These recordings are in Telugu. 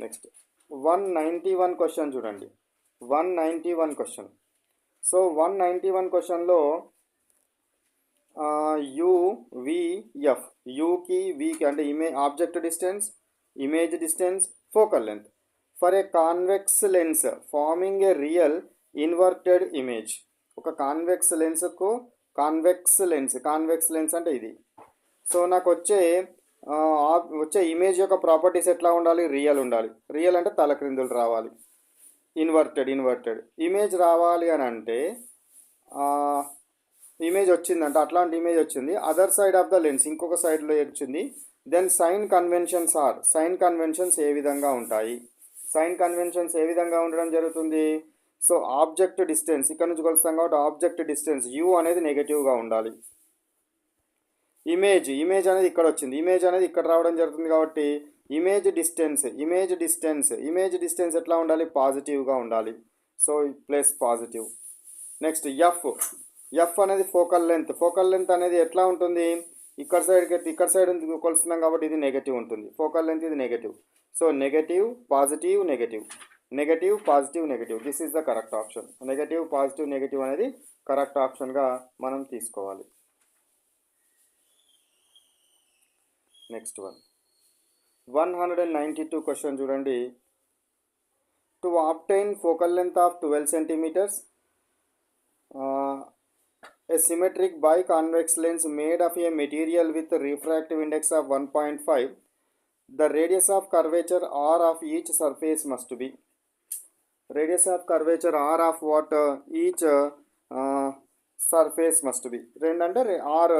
నెక్స్ట్ 191 క్వశ్చన్ చూడండి. 191 క్వశ్చన్. సో 191 క్వశ్చన్లో యువిఎఫ్ యూకి వికి అంటే object distance, image distance, focal length for a convex lens farming A real inverted image. ఒక కాన్వెక్స్ లెన్స్కు కాన్వెక్స్ లెన్స్ అంటే ఇది. సో నాకు వచ్చే ఇమేజ్ యొక్క ప్రాపర్టీస్ ఎట్లా ఉండాలి? రియల్ ఉండాలి. రియల్ అంటే తలక్రిందులు రావాలి. ఇన్వర్టెడ్ ఇమేజ్ రావాలి అని అంటే ఇమేజ్ వచ్చిందంటే అట్లాంటి ఇమేజ్ వచ్చింది. Other side of the lens ఇంకొక సైడ్లో వచ్చింది. దెన్ సైన్ కన్వెన్షన్స్ ఏ విధంగా ఉంటాయి? సైన్ కన్వెన్షన్స్ ఏ విధంగా ఉండడం జరుగుతుంది? సో ఆబ్జెక్ట్ డిస్టెన్స్ ఇక్కడ నుంచి కొలుస్తాం కాబట్టి ఆబ్జెక్ట్ డిస్టెన్స్ యూ అనేది నెగటివ్గా ఉండాలి. ఇమేజ్ అనేది ఇక్కడ వచ్చింది. ఇమేజ్ అనేది ఇక్కడ రావడం జరుగుతుంది కాబట్టి ఇమేజ్ డిస్టెన్స్ ఎట్లా ఉండాలి? పాజిటివ్గా ఉండాలి. So plus positive. Next F అనేది ఫోకల్ లెంత్ అనేది ఎట్లా ఉంటుంది? ఇక్కడ సైడ్ కొలుస్తున్నాం కాబట్టి ఇది నెగటివ్ ఉంటుంది. ఫోకల్ లెంత్ ఇది negative. So negative positive negative this is the correct option. Negative positive negative అనేది కరెక్ట్ ఆప్షన్గా మనం తీసుకోవాలి. నెక్స్ట్ 192 క్వశ్చన్ చూడండి. To obtain focal length of 12 centimetres a symmetric biconvex lens made of a material with refractive index of 1.5, the radius of curvature r of each surface must be. Radius of curvature r of what? Each surface must be. రెండంటే ఆర్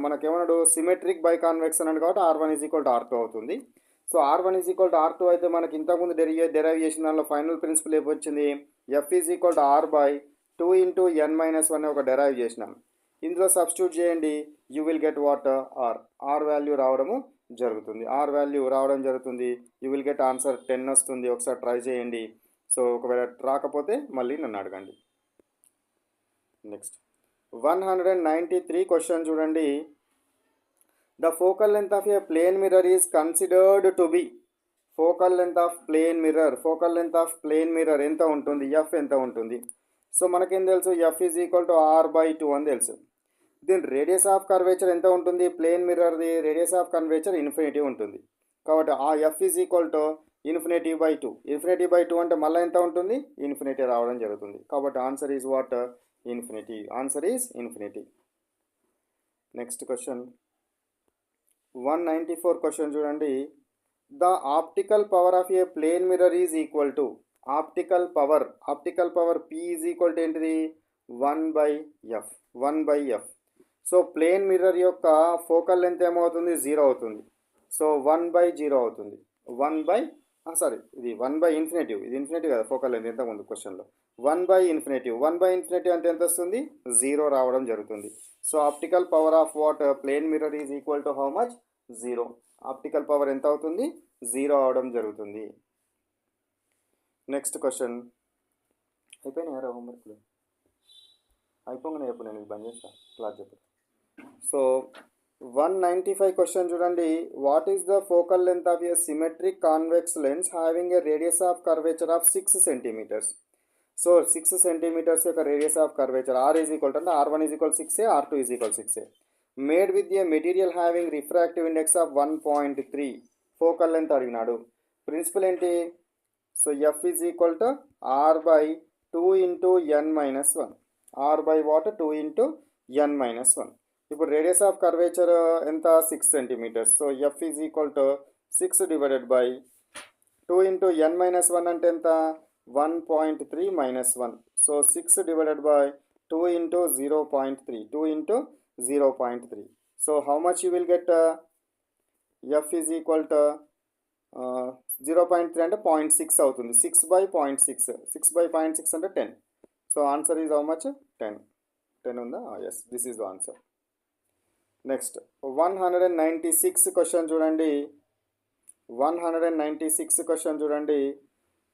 మనకేమన్నాడు? సిమెట్రిక్ బై కాన్వెక్స్ అన్నాడు కాబట్టి r1 = r2 అవుతుంది. సో r1 = r2 అయితే మనకి ఇంతకుముందు డెరైవ్ చేసిన దానిలో ఫైనల్ ప్రిన్సిపల్ ఏమొచ్చింది? f r/2 × n-1 ఒక డెరైవ్ చేసినాం. ఇందులో సబ్స్టిట్యూట్ చేయండి. You will get what? R value రావడం జరుగుతుంది. యూ విల్ గెట్ ఆన్సర్ 10 వస్తుంది. ఒకసారి ట్రై చేయండి. సో ఒకవేళ రాకపోతే మళ్ళీ నన్ను అడగండి. నెక్స్ట్ 193 క్వశ్చన్ చూడండి. The focal length of a plane mirror is considered to be. Focal length of plane mirror ఎంత ఉంటుంది? ఎఫ్ ఎంత ఉంటుంది? సో మనకేం తెలుసు? ఎఫ్ r/2 అని తెలుసు. దీని రేడియస్ ఆఫ్ కర్వేచర్ ఎంత ఉంటుంది? ప్లేన్ మిర్రర్ది రేడియస్ ఆఫ్ కర్వేచర్ ఇన్ఫినిటీ ఉంటుంది. కాబట్టి ఆ ఎఫ్ ∞/2. ∞/2 అంటే మళ్ళీ ఎంత ఉంటుంది? ఇన్ఫినిటీ రావడం జరుగుతుంది. కాబట్టి answer is what? Infinity. Answer is infinity. Next question 194 question చూడండి. The optical power of a plane mirror is equal to optical power P is equal to ఏంటిది? 1/f. సో ప్లేన్ మిర్రర్ యొక్క ఫోకల్ లెంత్ ఏమవుతుంది? 0 అవుతుంది. సో 1/0 అవుతుంది. ఇది 1/∞. ఇది ఇన్ఫినిటీ కదా ఫోకల్ లెంత్ ఇంతకుముందు క్వశ్చన్లో. 1/∞. అంటే ఎంత వస్తుంది? 0 రావడం జరుగుతుంది. So optical power of what? Plane mirror is equal to how much? 0. Optical power ఎంత అవుతుంది? 0 అవడం జరుగుతుంది. నెక్స్ట్ క్వశ్చన్ అయిపోయినాయారా హోంవర్క్లు? అయిపోగానే చెప్పు, నేను బంద్ చేస్తాను క్లాస్ చెప్పు. సో 195 క్వశ్చన్ చూడండి. What is the focal length of a symmetric convex lens having a radius of curvature of 6 centimetres? So 6 centimetres యొక్క రేడియస్ ఆఫ్ కర్వేచర్ r అంటే r1 = 6a, r2 = 6a. Made with a material having refractive index of 1.3. Focal length అడిగినాడు. ప్రిన్సిపల్ ఏంటి? So f r/2 × n-1. r/what? 2 × n-1. ఇప్పుడు రేడియస్ ఆఫ్ కర్వేచర్ ఎంత? 6 centimetres. So f 6 divided by 2 × n-1 అంటే ఎంత? 1.3 - 1. So 6 divided by 2 × 0.3. 2 × 0.3. So how much you will get? f 0.3 అంటే 0.6 అవుతుంది. 6/0.6. 6/0.6 అంటే 10. So answer is how much? 10. 10 ఉందా? Yes, this is the answer. Next 196 question చూడండి. 196 క్వశ్చన్ చూడండి.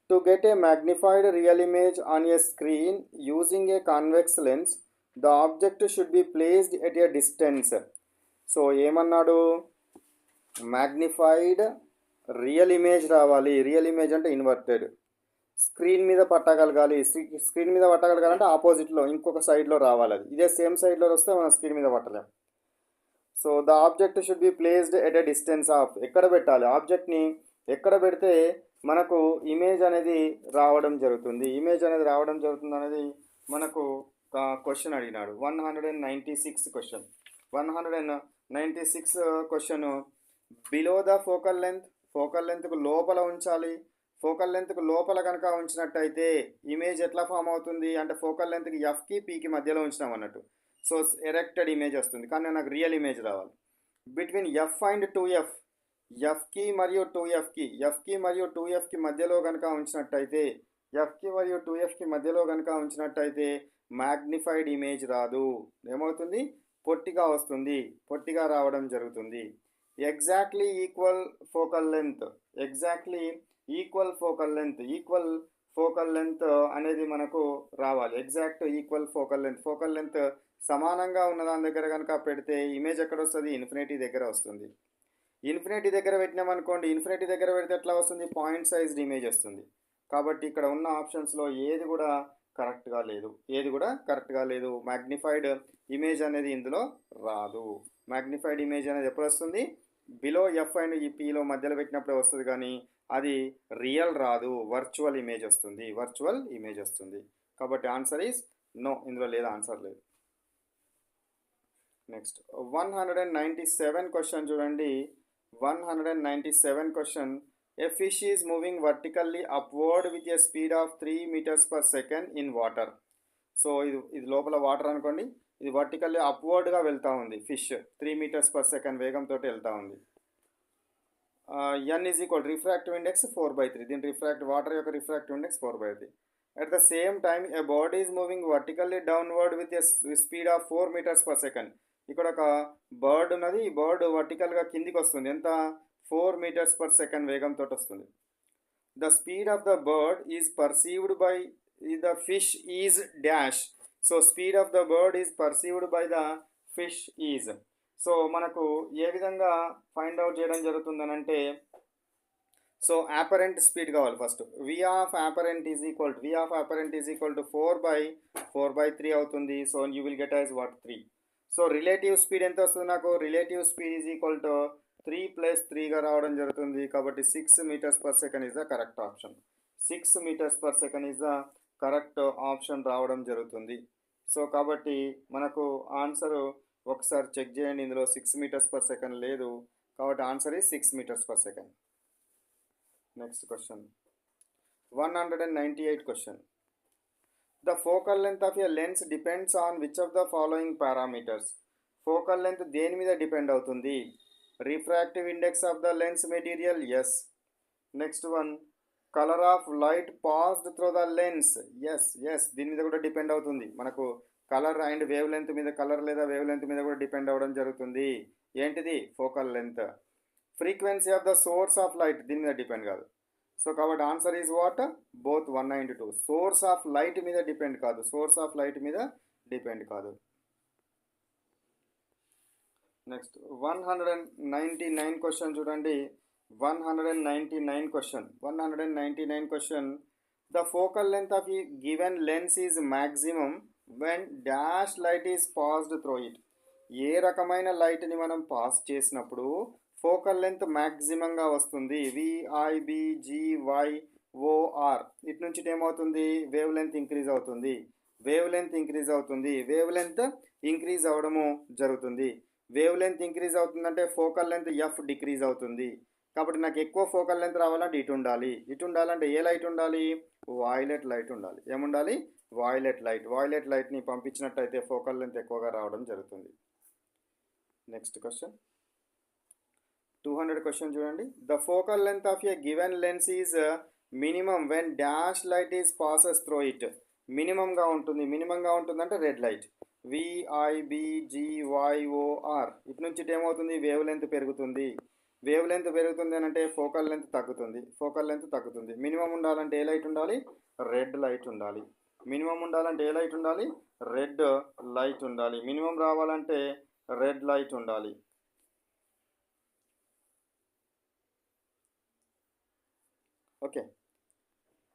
To get a magnified real image on a screen using a convex lens the object should be placed at a distance. So ఏమన్నాడు? మ్యాగ్నిఫైడ్ రియల్ ఇమేజ్ రావాలి. రియల్ ఇమేజ్ అంటే ఇన్వర్టెడ్. స్క్రీన్ మీద పట్టగలగాలి. స్క్రీన్ మీద పట్టగలగాలంటే ఆపోజిట్లో ఇంకొక సైడ్లో రావాలి. అది ఇదే సేమ్ సైడ్లో వస్తే మనం స్క్రీన్ మీద పట్టలేం. So the object should be placed at a distance of, ఎక్కడ పెట్టాలి ఆబ్జెక్ట్ని, ఎక్కడ పెడితే మనకు ఇమేజ్ అనేది రావడం జరుగుతుంది. ఇమేజ్ అనేది రావడం జరుగుతుంది అనేది మనకు క్వశ్చన్ అడిగినాడు. 196 question. 196 question. Below the focal length, focal లెంత్కు లోపల ఉంచాలి. ఫోకల్ లెంత్కు లోపల కనుక ఉంచినట్టయితే ఇమేజ్ ఎట్లా ఫామ్ అవుతుంది అంటే ఫోకల్ లెంత్కి ఎఫ్కి పీకి మధ్యలో ఉంచినాం అన్నట్టు. సో ఎరెక్టెడ్ ఇమేజ్ వస్తుంది. కానీ నాకు రియల్ ఇమేజ్ రావాలి. బిట్వీన్ ఎఫ్ అండ్ 2F, ఎఫ్కి మరియు 2Fకి, ఎఫ్కి మరియు 2Fకి మధ్యలో కనుక ఉంచినట్టయితే, ఎఫ్కి మరియు 2Fకి మధ్యలో కనుక ఉంచినట్టయితే మ్యాగ్నిఫైడ్ ఇమేజ్ రాదు. ఏమవుతుంది? పొట్టిగా వస్తుంది. పొట్టిగా రావడం జరుగుతుంది. Exactly equal focal length, exactly equal focal length, equal focal length అనేది మనకు రావాలి. Exact equal focal length, focal length సమానంగా ఉన్న దాని దగ్గర కనుక పెడితే ఇమేజ్ ఎక్కడ వస్తుంది? ఇన్ఫినిటీ దగ్గర వస్తుంది. ఇన్ఫినిటీ దగ్గర పెట్టినామనుకోండి, ఇన్ఫినిటీ దగ్గర పెడితే ఎట్లా వస్తుంది? పాయింట్ సైజ్డ్ ఇమేజ్ వస్తుంది. కాబట్టి ఇక్కడ ఉన్న ఆప్షన్స్లో ఏది కూడా కరెక్ట్గా లేదు, ఏది కూడా కరెక్ట్గా లేదు. మ్యాగ్నిఫైడ్ ఇమేజ్ అనేది ఇందులో రాదు. మ్యాగ్నిఫైడ్ ఇమేజ్ అనేది ఎప్పుడు వస్తుంది? బిలో ఎఫ్ అండ్ ఈ పీలో మధ్యలో పెట్టినప్పుడే వస్తుంది, కానీ అది రియల్ రాదు, వర్చువల్ ఇమేజ్ వస్తుంది, వర్చువల్ ఇమేజ్ వస్తుంది. కాబట్టి ఆన్సర్ ఈజ్ నో, ఇందులో లేదు, ఆన్సర్ లేదు. నెక్స్ట్ 197 క్వశ్చన్ చూడండి. 197 question. A fish is moving vertically upward with a speed of 3 meters per second in water. So ఇది లోపల వాటర్ అనుకోండి. ఇది వర్టికల్లీ అప్వర్డ్గా వెళ్తూ ఉంది. ఫిష్ 3 meters per second వేగంతో వెళ్తూ ఉంది. n is equal refractive index 4/3. దీని వాటర్ యొక్క refractive index 4/3. At the same time A body is moving vertically downward with a speed of 4 meters per second. ఇక్కడ ఒక బర్డ్ ఉన్నది. ఈ బర్డ్ వర్టికల్గా కిందికి వస్తుంది. ఎంత? 4 meters per second వేగంతో వస్తుంది. The speed of the bird is perceived by the fish is dash. So speed of the bird is perceived by the fish is. So మనకు ఏ విధంగా ఫైండ్ అవుట్ చేయడం జరుగుతుందని అంటే, సో అపరెంట్ స్పీడ్ కావాలి first. V of apparent is equal to 4/3 అవుతుంది. So you will get as what 3. So relative speed ఎంత వస్తుంది నాకు? Relative speed is equal to 3 + 3గా రావడం జరుగుతుంది. కాబట్టి 6 meters per second is the correct option. 6 meters per second is the correct option రావడం జరుగుతుంది. సో కాబట్టి మనకు ఆన్సరు ఒకసారి చెక్ చేయండి. ఇందులో 6 meters per second లేదు. కాబట్టి answer is 6 meters per second. Next question 198 question. The focal length of a lens depends on which of the following parameters. Focal length దేని మీద డిపెండ్ అవుతుంది? Refractive index of the lens material, yes. Next one, colour of light passed through the lens, yes. దీని మీద కూడా డిపెండ్ అవుతుంది. మనకు కలర్ అండ్ వేవ్ లెంత్ మీద, కలర్ లేదా వేవ్ లెంత్ మీద కూడా డిపెండ్ అవ్వడం జరుగుతుంది. ఏంటిది? Focal length. Frequency of the source of light దీని మీద డిపెండ్ కాదు. సో కాబట్టి answer is what? Both 1 and 2. Source of light మీద డిపెండ్ కాదు, సోర్స్ ఆఫ్ లైట్ మీద డిపెండ్ కాదు. నెక్స్ట్ 199 క్వశ్చన్ చూడండి. 199 question. The focal length of ఈ given lens is maximum when dash light is passed through it. ఏ రకమైన లైట్ని మనం పాస్ చేసినప్పుడు ఫోకల్ లెంత్ మ్యాక్సిమంగా వస్తుంది? VIBGYOR. ఇటు నుంచి ఏమవుతుంది? వేవ్ లెంత్ ఇంక్రీజ్ అవుతుంది. వేవ్ లెంత్ ఇంక్రీజ్ అవ్వడము జరుగుతుంది. వేవ్ లెంత్ ఇంక్రీజ్ అవుతుందంటే ఫోకల్ లెంత్ F డిక్రీజ్ అవుతుంది. కాబట్టి నాకు ఎక్కువ ఫోకల్ లెంత్ రావాలంటే ఇటు ఉండాలంటే ఏ లైట్ ఉండాలి? వాయిలెట్ లైట్ ఉండాలి. ఏముండాలి? వాయిలెట్ లైట్ని పంపించినట్టయితే ఫోకల్ లెంత్ ఎక్కువగా రావడం జరుగుతుంది. నెక్స్ట్ క్వశ్చన్ 200 క్వశ్చన్ చూడండి. The focal length of a given lens is minimum when dash light is passes through it. మినిమంగా ఉంటుందంటే రెడ్ లైట్. VIBGYOR. ఇటు నుంచి ఏమవుతుంది? వేవ్ లెంత్ పెరుగుతుంది. అని అంటే ఫోకల్ లెంత్ తగ్గుతుంది. మినిమం ఉండాలంటే ఏ లైట్ ఉండాలి? రెడ్ లైట్ ఉండాలి. మినిమం రావాలంటే రెడ్ లైట్ ఉండాలి. Okay,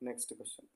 next question.